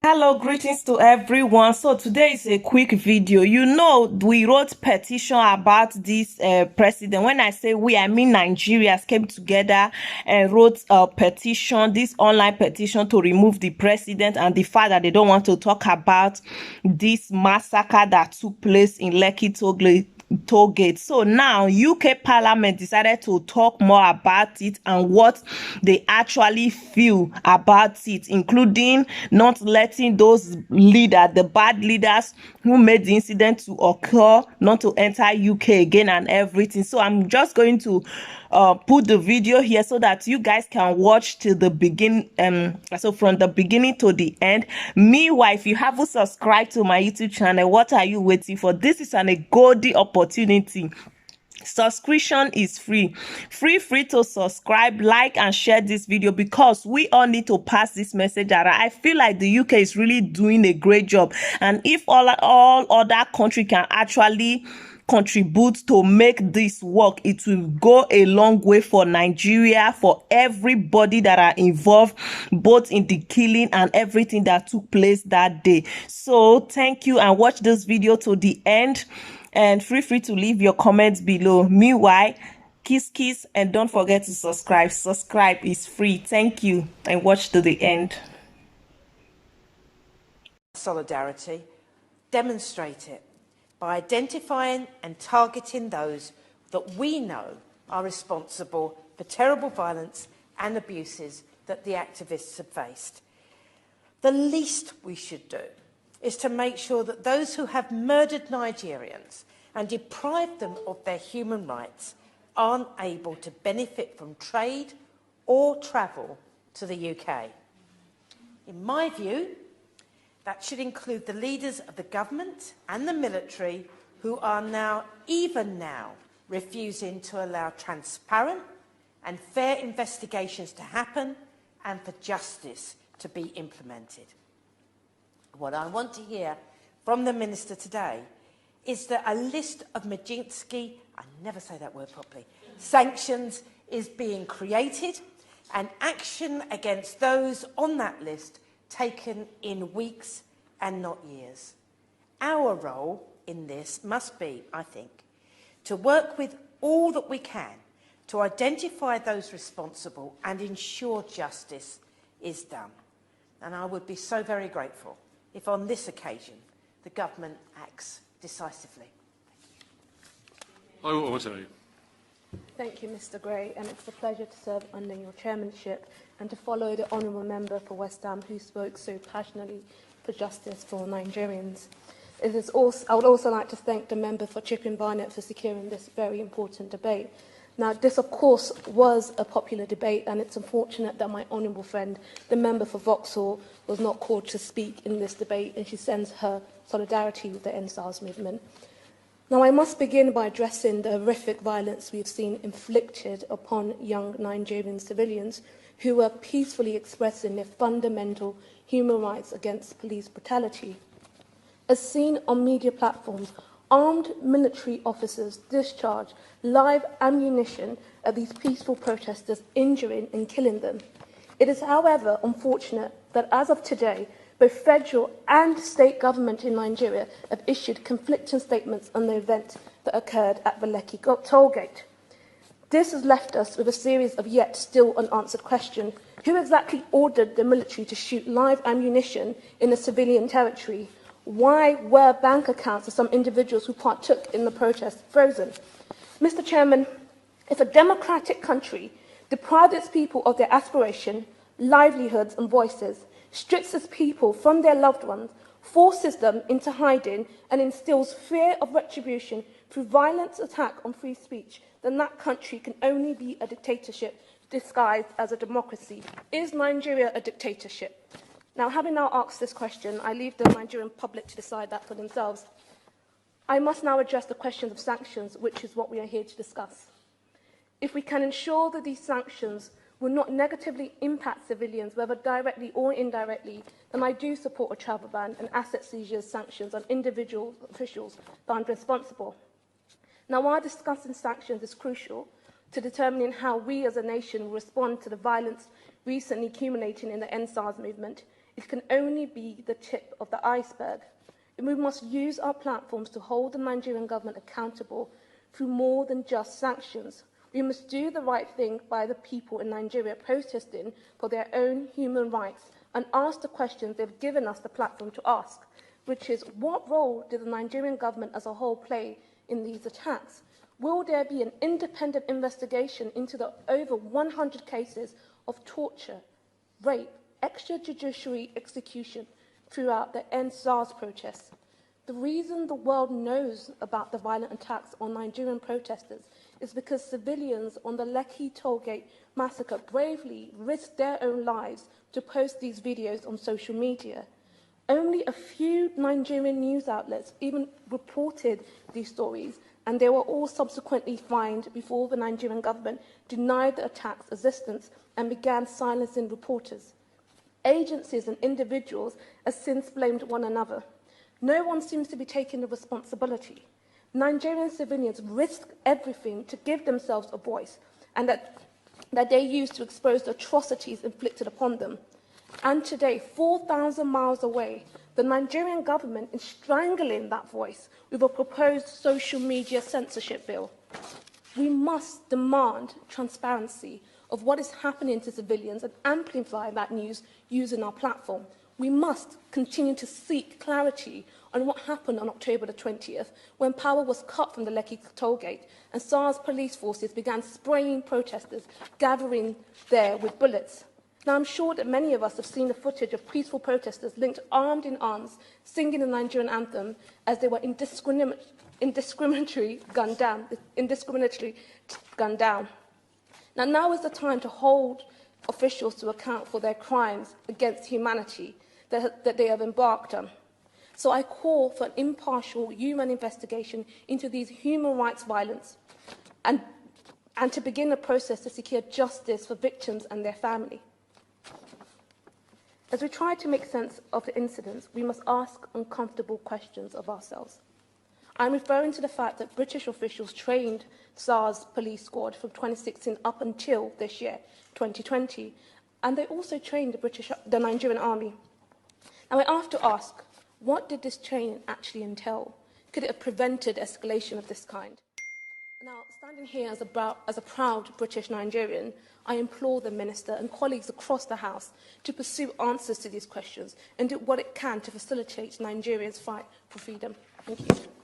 Hello, greetings to everyone. So today is a quick video. You know, we wrote petition about this president. When I say we, I mean Nigerians came together and wrote a petition, this online petition to remove the president and the fact that they don't want to talk about this massacre that took place in Lekki toll gate. So now UK Parliament decided to talk more about it and what they actually feel about it, including not letting those leaders, the bad leaders who made the incident to occur, not to enter UK again and everything. So I'm just going to put the video here so that you guys can watch till the beginning, so from the beginning to the end. Meanwhile, if you haven't subscribed to my YouTube channel, what are you waiting for? This is a golden opportunity. Subscription is free to subscribe, like and share this video, because we all need to pass this message around. I feel like the UK is really doing a great job, and if all other countries can actually contribute to make this work, it will go a long way for Nigeria, for everybody that are involved both in the killing and everything that took place that day. So thank you, and watch this video to the end, and feel free to leave your comments below. Meanwhile, kiss and don't forget to subscribe is free. Thank you, and watch to the end. Solidarity, demonstrate it by identifying and targeting those that we know are responsible for terrible violence and abuses that the activists have faced. The least we should do is to make sure that those who have murdered Nigerians and deprived them of their human rights aren't able to benefit from trade or travel to the UK. In my view, that should include the leaders of the government and the military, who are even now, refusing to allow transparent and fair investigations to happen and for justice to be implemented. What I want to hear from the Minister today is that a list of Magnitsky, I never say that word properly, sanctions is being created, and action against those on that list taken in weeks and not years. Our role in this must be, I think, to work with all that we can to identify those responsible and ensure justice is done. And I would be so very grateful if on this occasion the government acts decisively. I will tell you. Thank you, Mr. Gray, and it's a pleasure to serve under your chairmanship and to follow the honourable member for West Ham who spoke so passionately for justice for Nigerians. I would also like to thank the member for Chipping Barnett for securing this very important debate. Now, this, of course, was a popular debate, and it's unfortunate that my honourable friend, the member for Vauxhall, was not called to speak in this debate, and she sends her solidarity with the NSAS movement. Now, I must begin by addressing the horrific violence we've seen inflicted upon young Nigerian civilians who were peacefully expressing their fundamental human rights against police brutality. As seen on media platforms, armed military officers discharge live ammunition at these peaceful protesters, injuring and killing them. It is, however, unfortunate that as of today, both federal and state government in Nigeria have issued conflicting statements on the event that occurred at the Lekki toll gate. This has left us with a series of yet still unanswered questions. Who exactly ordered the military to shoot live ammunition in a civilian territory? Why were bank accounts of some individuals who partook in the protest frozen? Mr. Chairman, if a democratic country deprives its people of their aspiration, livelihoods and voices, strips its people from their loved ones, forces them into hiding and instills fear of retribution through violent attack on free speech, then that country can only be a dictatorship disguised as a democracy. Is Nigeria a dictatorship? Now, having now asked this question, I leave the Nigerian public to decide that for themselves. I must now address the question of sanctions, which is what we are here to discuss. If we can ensure that these sanctions will not negatively impact civilians, whether directly or indirectly, then I do support a travel ban and asset seizure sanctions on individual officials found responsible. Now, while discussing sanctions is crucial to determining how we as a nation will respond to the violence recently accumulating in the NSAS movement, it can only be the tip of the iceberg. And we must use our platforms to hold the Nigerian government accountable through more than just sanctions. We must do the right thing by the people in Nigeria protesting for their own human rights and ask the questions they've given us the platform to ask, which is, what role did the Nigerian government as a whole play in these attacks? Will there be an independent investigation into the over 100 cases of torture, rape, extrajudicial execution throughout the End SARS protests? The reason the world knows about the violent attacks on Nigerian protesters is because civilians on the Lekki tollgate massacre bravely risked their own lives to post these videos on social media. Only a few Nigerian news outlets even reported these stories, and they were all subsequently fined before the Nigerian government denied the attacks' existence and began silencing reporters. Agencies and individuals have since blamed one another. No one seems to be taking the responsibility. Nigerian civilians risk everything to give themselves a voice, and that they use to expose the atrocities inflicted upon them. And today, 4,000 miles away, the Nigerian government is strangling that voice with a proposed social media censorship bill. We must demand transparency of what is happening to civilians and amplify that news using our platform. We must continue to seek clarity on what happened on October the 20th, when power was cut from the Lekki tollgate and SARS police forces began spraying protesters gathering there with bullets. Now, I'm sure that many of us have seen the footage of peaceful protesters linked armed in arms, singing the Nigerian anthem as they were indiscriminately gunned down. Now is the time to hold officials to account for their crimes against humanity that they have embarked on. So I call for an impartial human investigation into these human rights violence and to begin a process to secure justice for victims and their family. As we try to make sense of the incidents, we must ask uncomfortable questions of ourselves. I'm referring to the fact that British officials trained SARS police squad from 2016 up until this year, 2020, and they also trained the Nigerian army. Now, I have to ask, what did this training actually entail? Could it have prevented escalation of this kind? Now, standing here as a proud British Nigerian, I implore the Minister and colleagues across the House to pursue answers to these questions and do what it can to facilitate Nigeria's fight for freedom. Thank you.